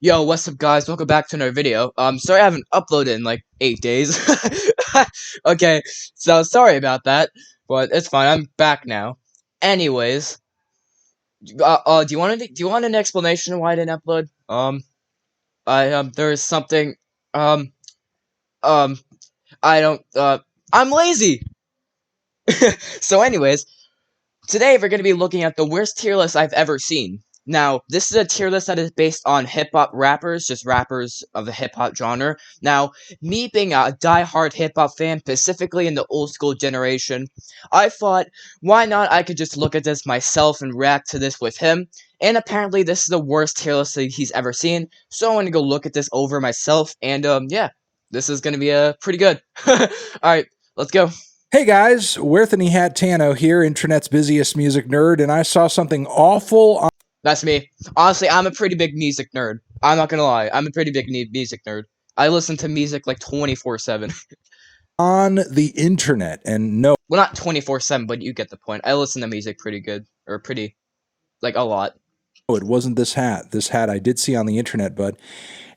Yo, what's up guys? Welcome back to another video. Sorry I haven't uploaded in like 8 days. Okay, so sorry about that, but it's fine. I'm back now. Anyways, do you want an explanation why I didn't upload? There's something, um, um, I don't, I'm lazy! So anyways, today we're gonna be looking at the worst tier list I've ever seen. Now, this is a tier list that is based on hip-hop rappers, just rappers of the hip-hop genre. Now, me being a die-hard hip-hop fan, specifically in the old-school generation, I thought, why not I could just look at this myself and react to this with him, and apparently this is the worst tier list that he's ever seen, so I'm gonna go look at this over myself, and, yeah, this is gonna be, pretty good. Alright, let's go. Hey guys, Werthany Hat Tano here, internet's busiest music nerd, and I saw something awful on... That's me. Honestly, I'm a pretty big music nerd. I'm not gonna lie. I'm a pretty big music nerd. I listen to music like 24/7. on the internet, and no... Well, not 24/7, but you get the point. I listen to music pretty good. Or pretty... like, a lot. Oh, it wasn't this hat. This hat I did see on the internet, but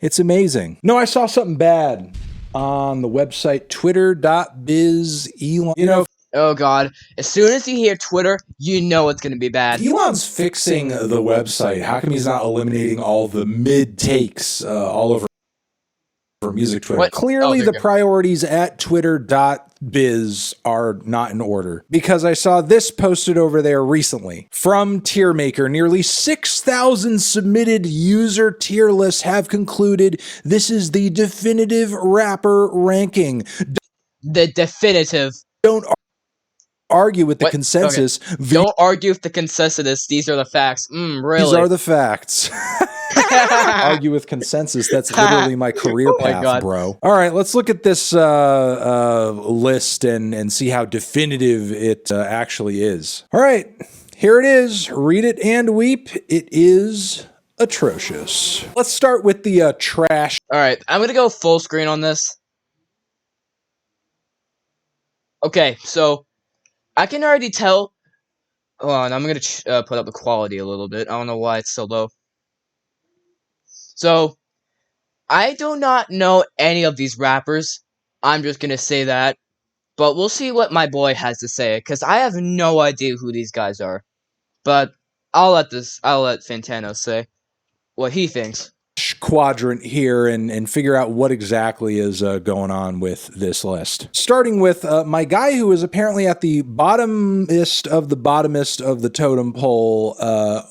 it's amazing. No, I saw something bad on the website twitter.biz. Elon... You know... Oh god. As soon as you hear Twitter, you know it's gonna be bad. Elon's fixing the website. How come he's not eliminating all the mid-takes all over music Twitter? What? Clearly the priorities at twitter.biz are not in order, because I saw this posted over there recently from Tiermaker. Nearly 6,000 submitted user tier lists have concluded this is the definitive rapper ranking. The definitive. Don't argue with the consensus. Okay. Don't argue with the consensus. These are the facts. Really? These are the facts. Argue with consensus. That's literally my career path, bro. All right, let's look at this list and see how definitive it actually is. All right, here it is. Read it and weep. It is atrocious. Let's start with the trash. All right, I'm gonna go full screen on this. Okay, so I can already tell. Hold on, I'm gonna put up the quality a little bit. I don't know why it's so low. So, I do not know any of these rappers. I'm just gonna say that. But we'll see what my boy has to say, because I have no idea who these guys are. But I'll let Fantano say what he thinks. Quadrant here and figure out what exactly is going on with this list. Starting with my guy who is apparently at the bottomest of the totem pole,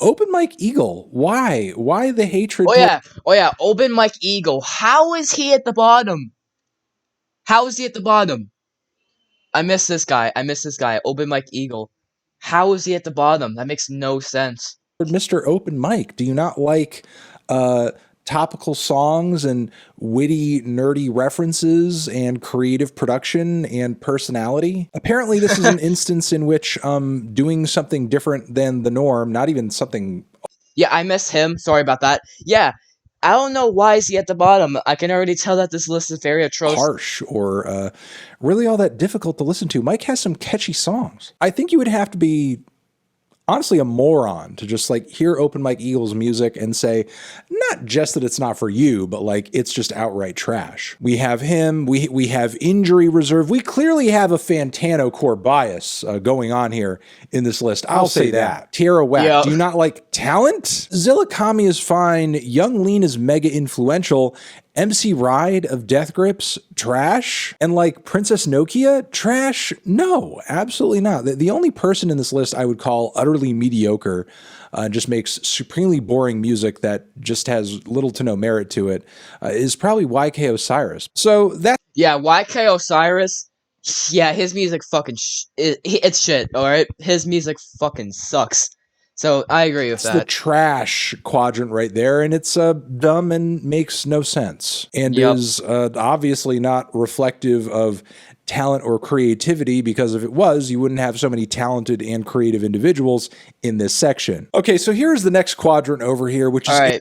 Open Mike Eagle. Why the hatred? Oh yeah, Open Mike Eagle. How is he at the bottom? How is he at the bottom? I miss this guy. Open Mike Eagle. How is he at the bottom? That makes no sense. Mr. Open Mike, do you not like topical songs and witty, nerdy references and creative production and personality? Apparently this is an instance in which doing something different than the norm, not even something... Yeah, I miss him. Sorry about that. Yeah, I don't know why is he at the bottom. I can already tell that this list is very atrocious. Harsh or really all that difficult to listen to. Mike has some catchy songs. I think you would have to be honestly a moron to just like hear Open Mike Eagle's music and say, not just that it's not for you, but like it's just outright trash. We have him, we have Injury Reserve. We clearly have a Fantano core bias going on here in this list. I'll say that. N.W.A. Yep. Do you not like talent? Zillakami is fine. Young Lean is mega influential. MC Ride of Death Grips, trash. And like Princess Nokia, trash? No, absolutely not. The only person in this list I would call utterly mediocre, just makes supremely boring music that just has little to no merit to it, is probably YK Osiris. So that... Yeah, YK Osiris, yeah, his music fucking it's shit, alright? His music fucking sucks. So, I agree with that. It's the trash quadrant right there, and it's dumb and makes no sense. And is obviously not reflective of talent or creativity, because if it was, you wouldn't have so many talented and creative individuals in this section. Okay, so here's the next quadrant over here, which is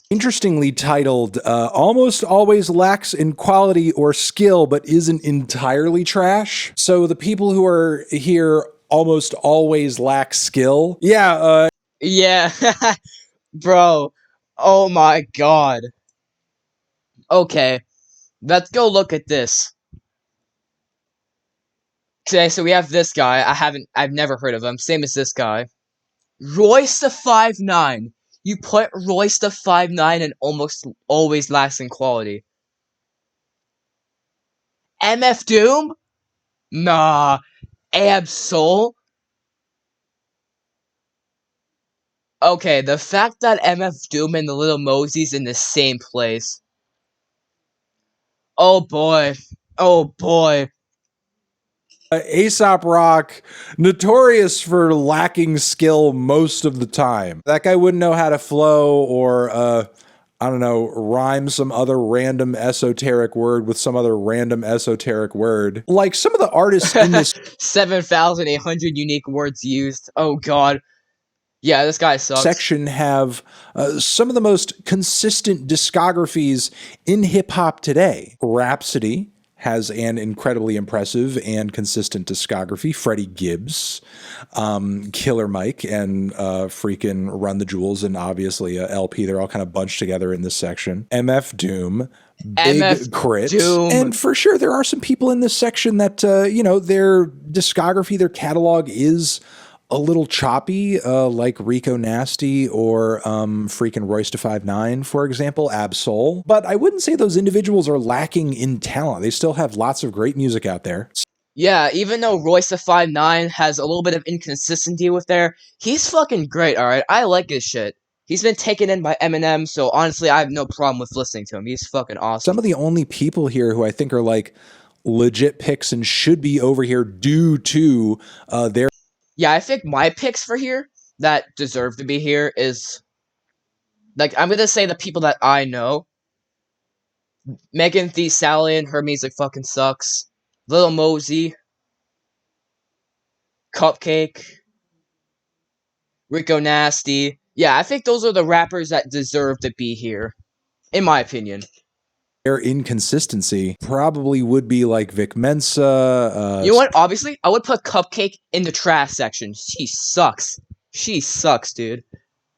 interestingly titled, Almost Always Lacks in Quality or Skill, but Isn't Entirely Trash. So the people who are here almost always lack skill. Yeah, yeah, bro. Oh my god. Okay, let's go look at this. Okay, so we have this guy. I've never heard of him. Same as this guy. Royce the 5'9". You put Royce the 5'9" and almost always lasting quality. MF Doom? Nah. Ab-Soul? Okay, the fact that MF Doom and the Little Mosey's in the same place. Oh boy. Oh boy. Aesop Rock, notorious for lacking skill most of the time. That guy wouldn't know how to flow or, I don't know, rhyme some other random esoteric word with some other random esoteric word. Like some of the artists in this 7,800 unique words used. Oh god. Yeah, this guy sucks. section have some of the most consistent discographies in hip hop today. Rhapsody has an incredibly impressive and consistent discography. Freddie Gibbs, Killer Mike, and freaking Run the Jewels, and obviously LP. They're all kind of bunched together in this section. MF Doom, Big MF Crit, Doom. and for sure there are some people in this section that you know, their discography, their catalog is a little choppy, like Rico Nasty or freaking Royce da 5'9", for example, Ab-Soul. But I wouldn't say those individuals are lacking in talent. They still have lots of great music out there. Yeah, even though Royce da 5'9" has a little bit of inconsistency with there, he's fucking great, alright? I like his shit. He's been taken in by Eminem, so honestly, I have no problem with listening to him. He's fucking awesome. Some of the only people here who I think are like legit picks and should be over here due to their Yeah, I think my picks for here that deserve to be here is, like, I'm gonna say the people that I know. Megan Thee Stallion, her music fucking sucks. Lil Mosey, Cupcake, Rico Nasty. Yeah, I think those are the rappers that deserve to be here, in my opinion. their inconsistency probably would be like Vic Mensa. You know what? Obviously, I would put Cupcake in the trash section. She sucks. She sucks, dude.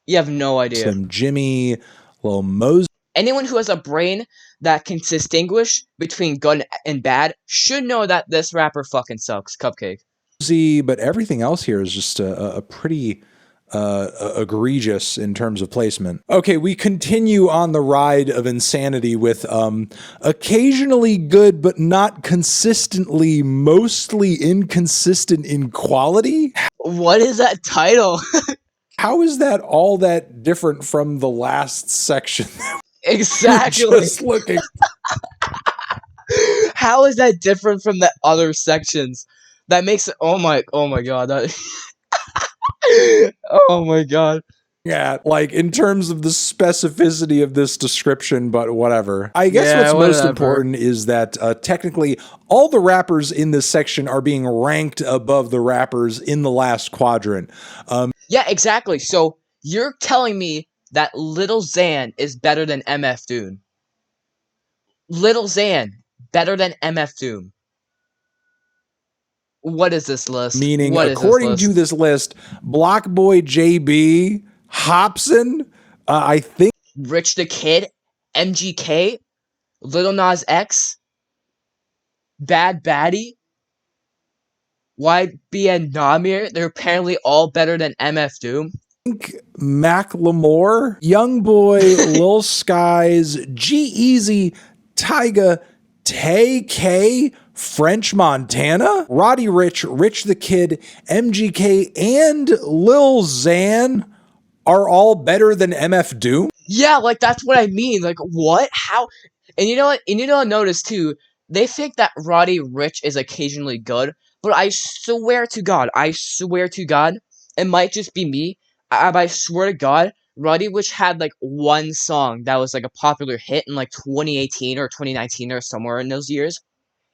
You have no idea. Slim Jimmy, Lil Mosey. Anyone who has a brain that can distinguish between good and bad should know that this rapper fucking sucks. Cupcake. But everything else here is just a pretty egregious in terms of placement. Okay, we continue on the ride of insanity with occasionally good but not consistently, mostly inconsistent in quality. What is that title? How is that all that different from the last section? Exactly. Just looking. How is that different from the other sections? That makes it. Oh my god. That. Oh my god. Yeah, like in terms of the specificity of this description, but whatever. I guess Yeah, what's most whatever. important is that technically all the rappers in this section are being ranked above the rappers in the last quadrant. Yeah, exactly. So you're telling me that Lil Xan is better than MF Doom? Lil Xan better than MF Doom? What is this list? Meaning, What is according to this list, Block Boy JB, Hobson, I think Rich the Kid, MGK, Lil Nas X, Bad Baddie, YBN Namir, they're apparently all better than MF Doom. Macklemore, Young Boy, Lil Skies, G-Eazy, Tyga, Tay K, French Montana, Roddy Ricch, Rich the Kid, MGK, and Lil Xan are all better than MF Doom? Yeah, like that's what I mean. Like what? How? And you know what? And you know, I noticed too. They think that Roddy Ricch is occasionally good, but I swear to God, it might just be me. But I swear to God, Roddy Ricch had like one song that was like a popular hit in like 2018 or 2019 or somewhere in those years,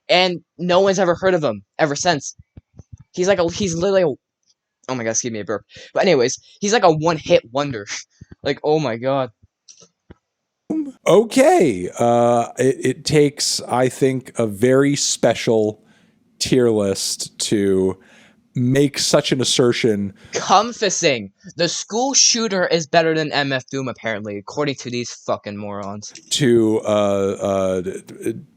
and no one's ever heard of him ever since. He's literally oh my god, excuse me a burp. But anyways, he's like a one-hit wonder. Like oh my god. Okay, it takes, I think, a very special tier list to make such an assertion. Confessing the school shooter is better than MF Doom, apparently, according to these fucking morons. To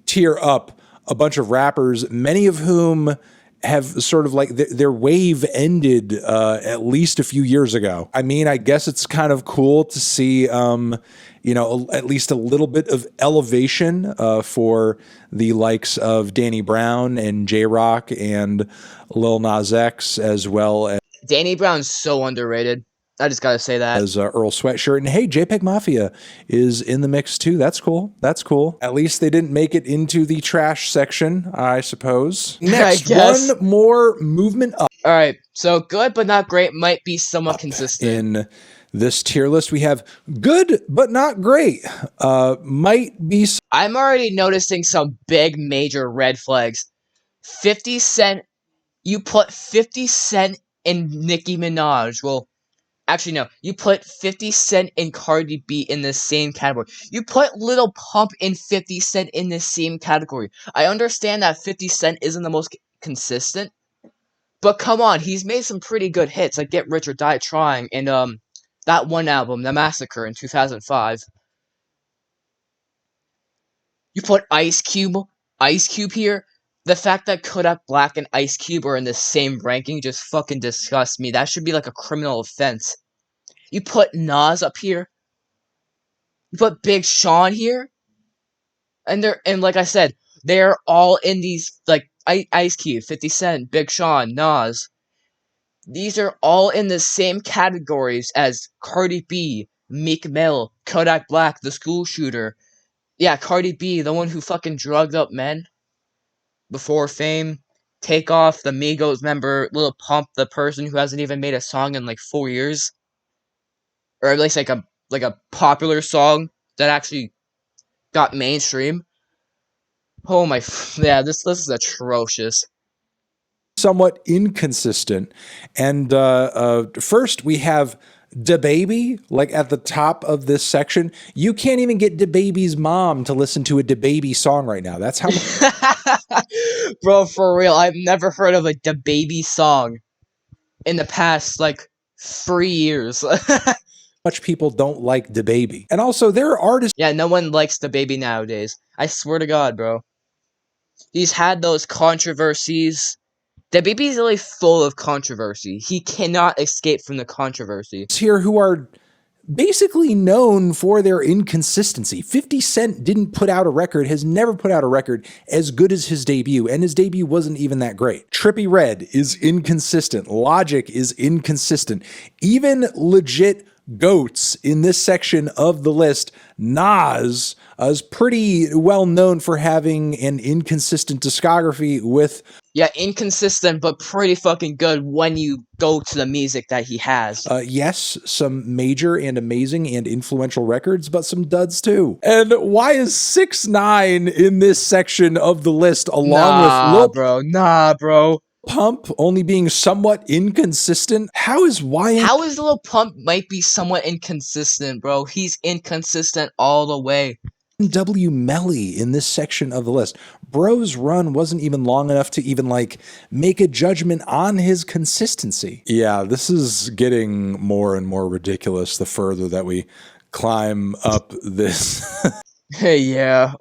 tier up a bunch of rappers, many of whom have sort of like their wave ended at least a few years ago. I mean, I guess it's kind of cool to see, at least a little bit of elevation for the likes of Danny Brown and J-Rock and Lil Nas X, as well as Danny Brown's so underrated. I just gotta say that. As Earl Sweatshirt. And hey, JPEG Mafia is in the mix too. That's cool. That's cool. At least they didn't make it into the trash section, I suppose. Next, one more movement up. All right, so good but not great might be somewhat consistent. In this tier list, we have good but not great. Might be. I'm already noticing some big major red flags. 50 Cent, you put 50 Cent in Nicki Minaj. Well, actually, no. You put 50 Cent and Cardi B in the same category. You put Lil Pump and 50 Cent in the same category. I understand that 50 Cent isn't the most consistent, but come on, he's made some pretty good hits, like Get Rich or Die Trying, and that one album, The Massacre, in 2005. You put Ice Cube here. The fact that Kodak Black and Ice Cube are in the same ranking just fucking disgusts me. That should be like a criminal offense. You put Nas up here. You put Big Sean here. And like I said, they're all in these, like, Ice Cube, 50 Cent, Big Sean, Nas. These are all in the same categories as Cardi B, Meek Mill, Kodak Black, the school shooter. Yeah, Cardi B, the one who fucking drugged up men before fame. Takeoff, the Migos member. Lil Pump, the person who hasn't even made a song in like 4 years. Or at least like a popular song that actually got mainstream. Oh my, yeah, this is atrocious. Somewhat inconsistent. And first we have DaBaby, like at the top of this section. You can't even get DaBaby's mom to listen to a DaBaby song right now. That's how Bro, for real, I've never heard of a DaBaby song in the past, like, 3 years. much people don't like DaBaby. And also, there are artists. Yeah, no one likes DaBaby nowadays. I swear to God, bro. He's had those controversies. DaBaby's really full of controversy. He cannot escape from the controversy. Here who are basically known for their inconsistency. 50 Cent didn't put out a record, has never put out a record as good as his debut, and his debut wasn't even that great. Trippie Redd is inconsistent. Logic is inconsistent. Even legit goats in this section of the list. Nas is pretty well known for having an inconsistent discography with... Yeah, inconsistent, but pretty fucking good when you go to the music that he has. Yes, some major and amazing and influential records, but some duds too. And why is 6ix9ine in this section of the list along with Lil bro? Nah, bro. Pump only being somewhat inconsistent? How is Lil Pump might be somewhat inconsistent, bro? He's inconsistent all the way. N.W.A in this section of the list. Bro's run wasn't even long enough to even like make a judgment on his consistency. Yeah, this is getting more and more ridiculous the further that we climb up this. Hey, yeah.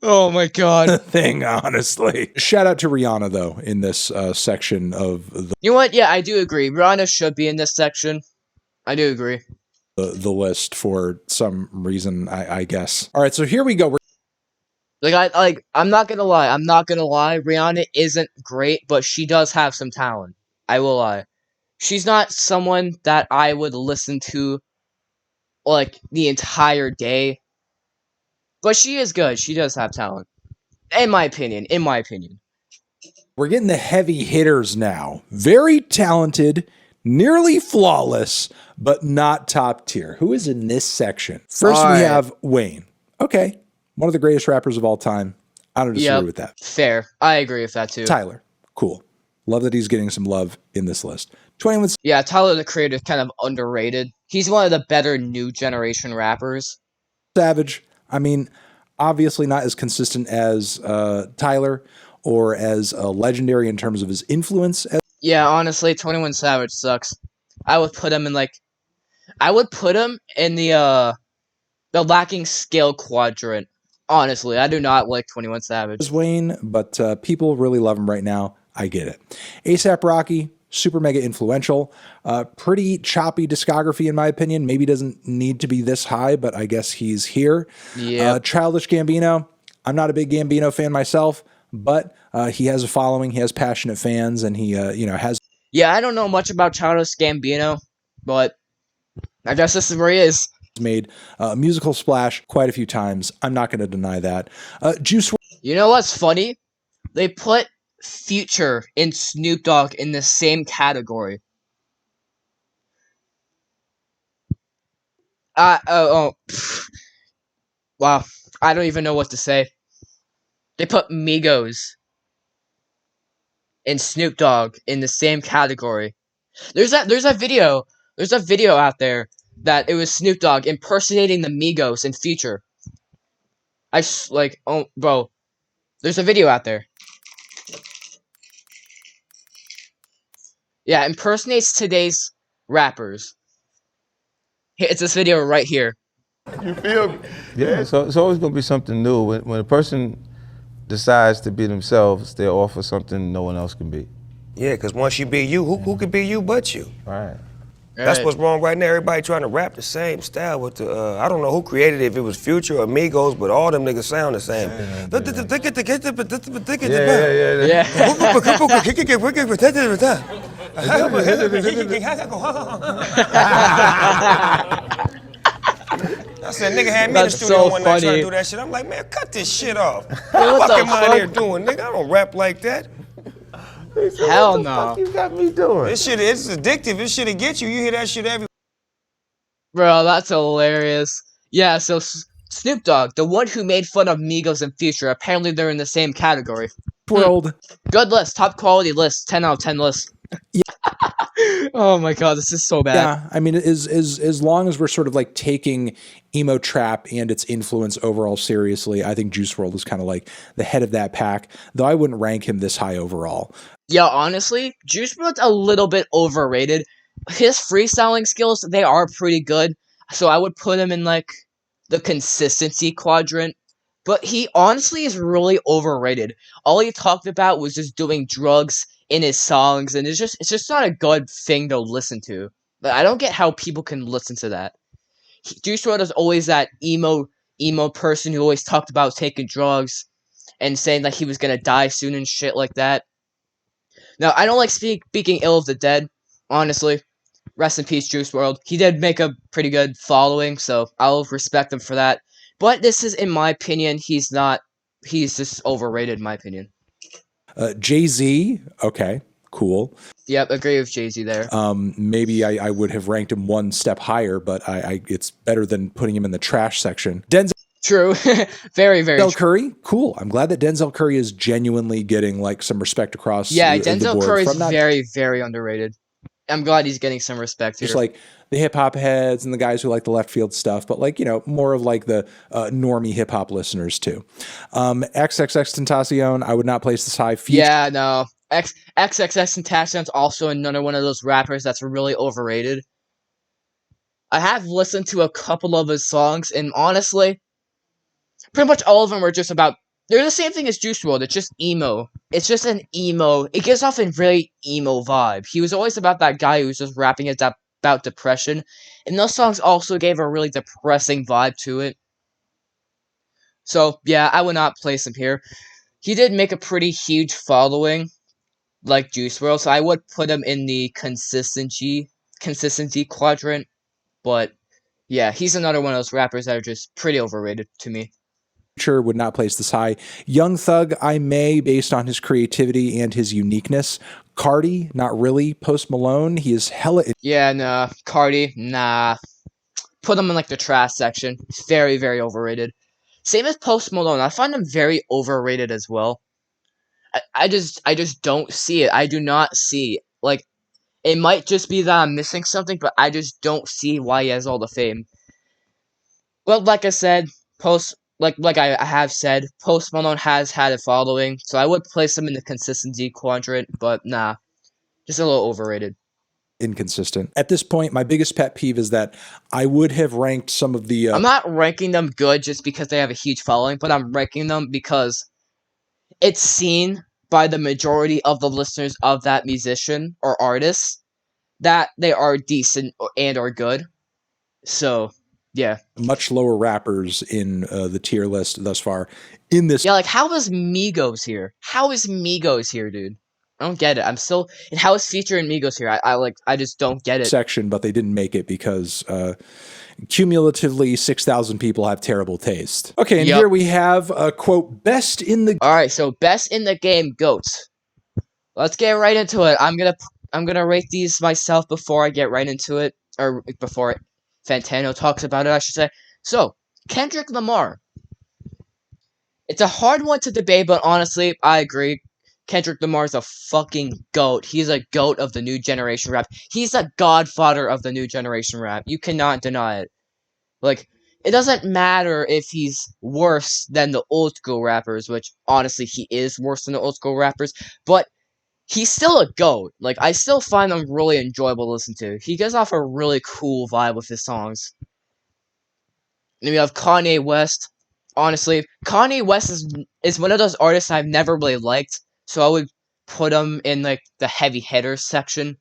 Oh my God. Thing, honestly. Shout out to Rihanna though in this section of the. You know what? Yeah, I do agree. Rihanna should be in this section. I do agree. The list for some reason, I guess. All right, so here we go. I'm not gonna lie. Rihanna isn't great, but she does have some talent. I will lie. She's not someone that I would listen to, like, the entire day. But she is good. She does have talent. In my opinion. We're getting the heavy hitters now. Very talented, nearly flawless, but not top tier. Who is in this section? First, we have Wayne. Okay. One of the greatest rappers of all time. I don't disagree with that. Fair. I agree with that too. Tyler. Cool. Love that he's getting some love in this list. 21. Yeah, Tyler the Creator is kind of underrated. He's one of the better new generation rappers. Savage. I mean, obviously not as consistent as Tyler or as legendary in terms of his influence. Yeah, honestly, 21 Savage sucks. I would put him in the lacking skill quadrant. Honestly, I do not like 21 Savage. Wayne, but people really love him right now. I get it. ASAP Rocky, super mega influential, pretty choppy discography in my opinion. Maybe doesn't need to be this high, but I guess he's here. Yeah. Childish Gambino, I'm not a big Gambino fan myself, but he has a following, he has passionate fans, and he has. Yeah, I don't know much about Childish Gambino, but I guess this is where he is. Made a musical splash quite a few times. I'm not going to deny that. Juice. You know what's funny? They put Future and Snoop Dogg in the same category. Wow. I don't even know what to say. They put Migos and Snoop Dogg in the same category. There's a video out there that it was Snoop Dogg impersonating the Migos in Future. Oh, bro. There's a video out there. Yeah, impersonates today's rappers. It's this video right here. You feel me? Yeah, so it's always gonna be something new. When a person decides to be themselves, they offer something no one else can be. Yeah, because once you be you, who could be you but you? Right. That's what's wrong right now. Everybody trying to rap the same style with the, I don't know who created it, if it was Future or Migos, but all them niggas sound the same. I said, nigga had me in the studio one night trying to do that shit. I'm like, man, cut this shit off. What am I here doing, nigga? I don't rap like that. Hell no. What the fuck you got me doing? This shit, it's addictive. This shit'll get you. You hear that shit every. Bro, that's hilarious. Yeah, so Snoop Dogg, the one who made fun of Migos and Future, apparently they're in the same category. World. Good list, top quality list, 10 out of 10 list. Yeah. Oh my god, this is so bad. Yeah, I mean, as long as we're sort of like taking emo trap and its influence overall seriously, I think Juice WRLD is kind of like the head of that pack, though I wouldn't rank him this high overall. Yeah, honestly, Juice WRLD's a little bit overrated. His freestyling skills, they are pretty good, so I would put him in like the consistency quadrant. But he honestly is really overrated. All he talked about was just doing drugs in his songs, and it's just not a good thing to listen to. But I don't get how people can listen to that. Juice WRLD is always that emo person who always talked about taking drugs and saying that he was gonna die soon and shit like that. Now, I don't like speaking ill of the dead, honestly. Rest in peace, Juice WRLD. He did make a pretty good following, so I'll respect him for that. But this is, in my opinion, he's just overrated, in my opinion. Jay-Z, okay, cool. Yep, agree with Jay-Z there. Maybe I would have ranked him one step higher, but it's better than putting him in the trash section. Denzel. True. Very, very Denzel true. Curry, cool. I'm glad that Denzel Curry is genuinely getting like some respect across. Yeah, the Denzel board Curry is from not very, very underrated. I'm glad he's getting some respect here. just like the hip hop heads and the guys who like the left field stuff, but like, more of like the normie hip hop listeners too. XXXTentacion, I would not place this high. Yeah, no. XXXTentacion's also another one of those rappers that's really overrated. I have listened to a couple of his songs, and honestly, pretty much all of them are just about. They're the same thing as Juice WRLD. It's just emo. It's just an emo. It gives off a really emo vibe. He was always about that guy who was just rapping about depression, and those songs also gave a really depressing vibe to it. So yeah, I would not place him here. He did make a pretty huge following, like Juice WRLD, so I would put him in the consistency quadrant. But yeah, he's another one of those rappers that are just pretty overrated to me. Would not place this high. Young Thug, I may, based on his creativity and his uniqueness. Cardi, not really. Post Malone, he is hella. Yeah, nah. Cardi, nah. Put him in like the trash section. He's very, very overrated. Same as Post Malone. I find him very overrated as well. I just don't see it. I do not see, like, it might just be that I'm missing something, but I just don't see why he has all the fame. Well, like I said, Post like I have said, Post Malone has had a following, so I would place him in the consistency quadrant, but nah, just a little overrated. Inconsistent. At this point, my biggest pet peeve is that I would have ranked some of the I'm not ranking them good just because they have a huge following, but I'm ranking them because it's seen by the majority of the listeners of that musician or artist that they are decent and are good. So, yeah. much lower rappers in the tier list thus far in this Yeah, like, how is Migos here? How is Migos here, dude? I don't get it. And how is Future and Migos here? I just don't get it. section, but they didn't make it because cumulatively 6,000 people have terrible taste. Okay, and here we have a quote, best in the... Alright, so best in the game, GOATs. Let's get right into it. I'm gonna rate these myself before I get right into it, or before Fantano talks about it, I should say. So, Kendrick Lamar. It's a hard one to debate, but honestly, I agree. Kendrick Lamar is a fucking GOAT. He's a GOAT of the new generation rap. He's a godfather of the new generation rap. You cannot deny it. Like, it doesn't matter if he's worse than the old school rappers, which honestly he is worse than the old school rappers, but he's still a GOAT. Like, I still find them really enjoyable to listen to. He gives off a really cool vibe with his songs. And we have Kanye West. Honestly, Kanye West is one of those artists I've never really liked, so I would put him in, like, the heavy hitters section.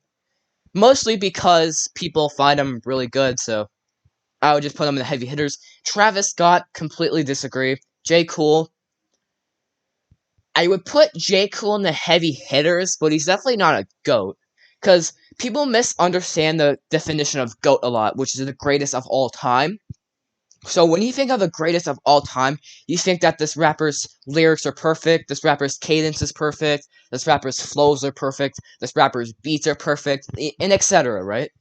Mostly because people find him really good, so I would just put him in the heavy hitters. Travis Scott, completely disagree. J. Cole, I would put J. Cole in the heavy hitters, but he's definitely not a GOAT. Because people misunderstand the definition of GOAT a lot, which is the greatest of all time. So when you think of the greatest of all time, you think that this rapper's lyrics are perfect, this rapper's cadence is perfect, this rapper's flows are perfect, this rapper's beats are perfect, and etc., right?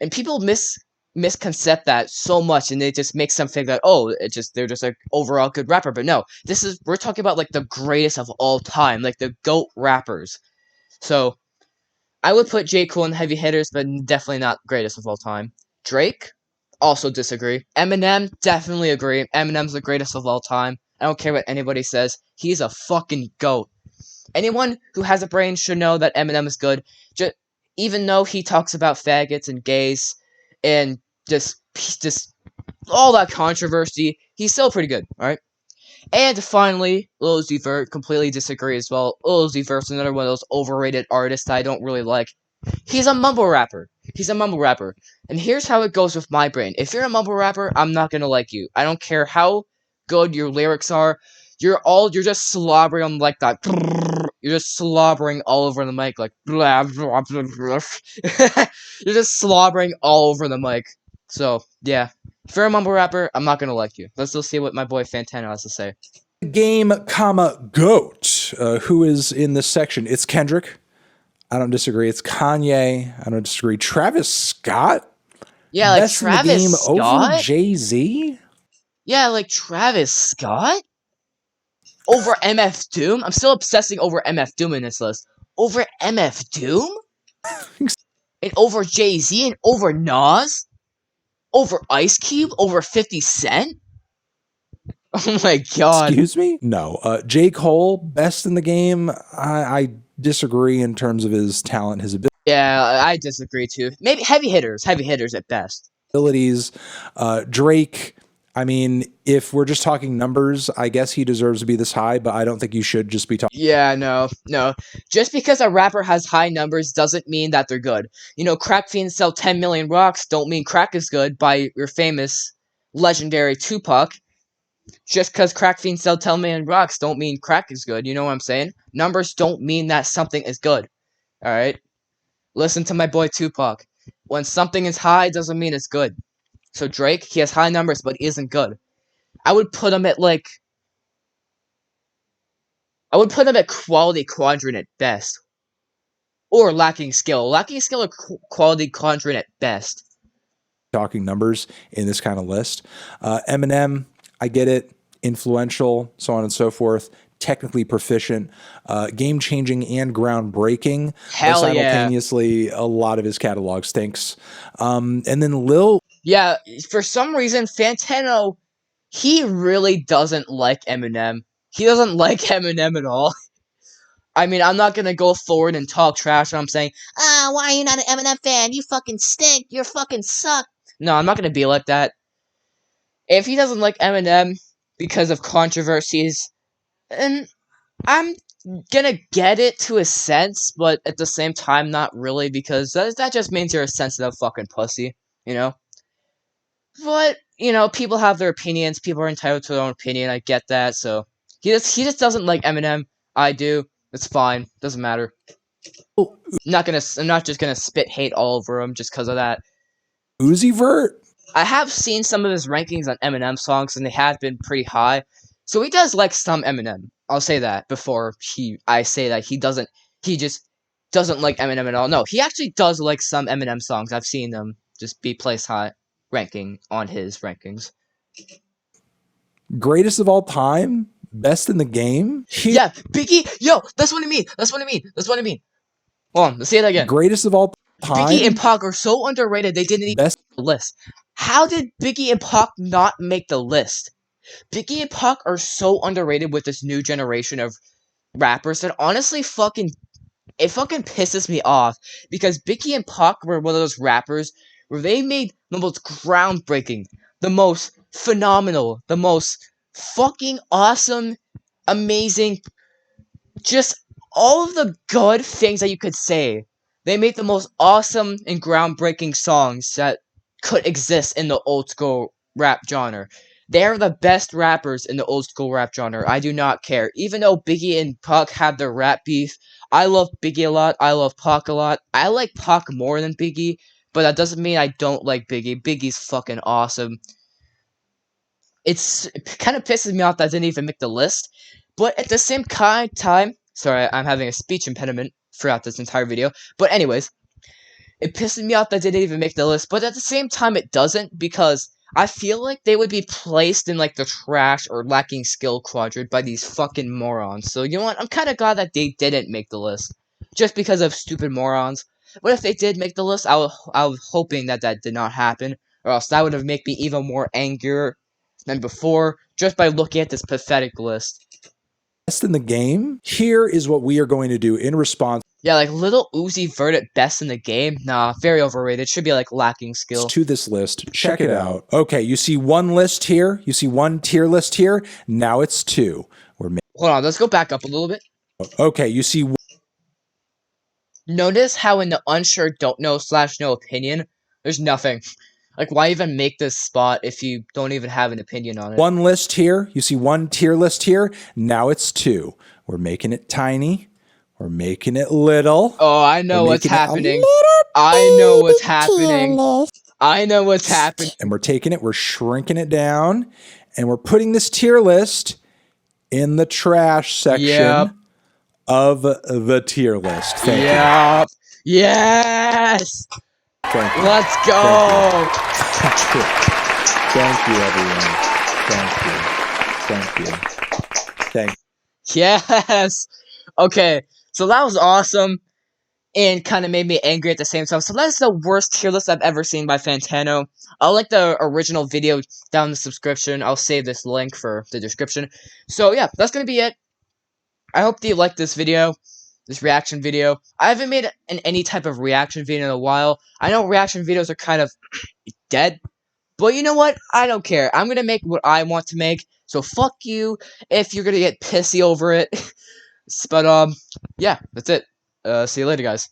And people misconcept that so much, and it just makes them think that, oh, they're just an overall good rapper. But no, we're talking about, like, the greatest of all time, like the GOAT rappers. So I would put J. Cole in heavy hitters, but definitely not greatest of all time. Drake, also disagree. Eminem, definitely agree. Eminem's the greatest of all time. I don't care what anybody says. He's a fucking GOAT. Anyone who has a brain should know that Eminem is good. Even though he talks about faggots and gays and just all that controversy, he's still pretty good, alright? And finally, Lil Uzi Vert, completely disagree as well. Lil Uzi Vert's another one of those overrated artists I don't really like. He's a mumble rapper. And here's how it goes with my brain. If you're a mumble rapper, I'm not gonna like you. I don't care how good your lyrics are. You're just slobbering on, like, that. You're just slobbering all over the mic, like, blah, blah, blah, blah. You're just slobbering all over the mic. So, yeah. If you're a mumble rapper, I'm not gonna like you. Let's see what my boy Fantano has to say. Game, GOAT. Who is in this section? It's Kendrick. I don't disagree. It's Kanye. I don't disagree. Travis Scott? Yeah, like, best Travis in the game Scott? over Jay-Z? Yeah, like, Travis Scott? Over MF Doom? I'm still obsessing over MF Doom in this list. Over MF Doom? And over Jay-Z? And over Nas? Over Ice Cube? Over 50 Cent? Oh my god. Excuse me? No. J. Cole, best in the game? I disagree in terms of his talent, his ability. Yeah, I disagree too. Maybe heavy hitters at best. Drake, I mean, if we're just talking numbers, I guess he deserves to be this high, but I don't think you should just be talking. Yeah, no. Just because a rapper has high numbers doesn't mean that they're good. You know, crack fiends sell 10 million rocks don't mean crack is good by your famous, legendary Tupac. Just because crack fiends sell 10 million rocks don't mean crack is good. You know what I'm saying? Numbers don't mean that something is good. Alright? Listen to my boy Tupac. When something is high doesn't mean it's good. So Drake, he has high numbers, but he isn't good. I would put him at quality quadrant at best. Or lacking skill. Lacking skill or quality quadrant at best. Talking numbers in this kind of list. Eminem, I get it. Influential, so on and so forth. Technically proficient, game-changing and groundbreaking. Hell simultaneously, a lot of his catalog stinks. And then Lil... Yeah, for some reason, Fantano he really doesn't like Eminem. He doesn't like Eminem at all. I mean, I'm not gonna go forward and talk trash when I'm saying, why are you not an Eminem fan? You fucking stink. You fucking suck. No, I'm not gonna be like that. If he doesn't like Eminem because of controversies, and I'm gonna get it to a sense, but at the same time, not really, because that just means you're a sensitive fucking pussy, you know? But, you know, people have their opinions, people are entitled to their own opinion, I get that, so... He just doesn't like Eminem, I do, it's fine, doesn't matter. I'm not just gonna spit hate all over him just because of that. Uzi Vert? I have seen some of his rankings on Eminem songs, and they have been pretty high, so he does like some Eminem. I'll say that before I say that he just doesn't like Eminem at all. No, he actually does like some Eminem songs. I've seen them just be placed high ranking on his rankings. Greatest of all time? Best in the game? Yeah, Biggie, yo, that's what I mean. That's what I mean. Hold on, let's say that again. Greatest of all time? Biggie and Pac are so underrated they didn't even make the list. How did Biggie and Pac not make the list? Biggie and Pac are so underrated with this new generation of rappers that honestly it fucking pisses me off, because Biggie and Pac were one of those rappers where they made the most groundbreaking, the most phenomenal, the most fucking awesome, amazing, just all of the good things that you could say. They made the most awesome and groundbreaking songs that could exist in the old school rap genre. They're the best rappers in the old school rap genre. I do not care. Even though Biggie and Pac have their rap beef, I love Biggie a lot. I love Pac a lot. I like Pac more than Biggie, but that doesn't mean I don't like Biggie. Biggie's fucking awesome. It kind of pisses me off that I didn't even make the list, but at the same time, sorry, I'm having a speech impediment throughout this entire video, but anyways, it pisses me off that I didn't even make the list, but at the same time it doesn't, because I feel like they would be placed in like the trash or lacking skill quadrant by these fucking morons. So you know what, I'm kind of glad that they didn't make the list, just because of stupid morons. But if they did make the list, I was hoping that did not happen, or else that would have made me even more angrier than before, just by looking at this pathetic list. Best in the game? Here is what we are going to do in response. Yeah, like Little Uzi Vert at best in the game? Nah, very overrated. Should be like lacking skill. To this list, check it out. Okay, you see one list here. You see one tier list here. Now it's two. Hold on, let's go back up a little bit. Okay, you see. Notice how in the unsure, don't know / no opinion, there's nothing. Like, why even make this spot if you don't even have an opinion on it? One list here. You see one tier list here. Now it's two. We're making it tiny. We're making it little. Oh, I know what's happening. I know what's happening. I know what's happening. And we're taking it, we're shrinking it down, and we're putting this tier list in the trash section of the tier list. Thank you. Yes! Thank you. Let's go! Thank you, everyone. Thank you. Thank you. Yes! Okay, so that was awesome, and kind of made me angry at the same time. So that's the worst tier list I've ever seen by Fantano. I'll link the original video down in the description. I'll save this link for the description. So yeah, that's going to be it. I hope that you liked this video. This reaction video. I haven't made any type of reaction video in a while. I know reaction videos are kind of dead, but you know what? I don't care. I'm gonna make what I want to make, so fuck you if you're gonna get pissy over it. But yeah, that's it. See you later, guys.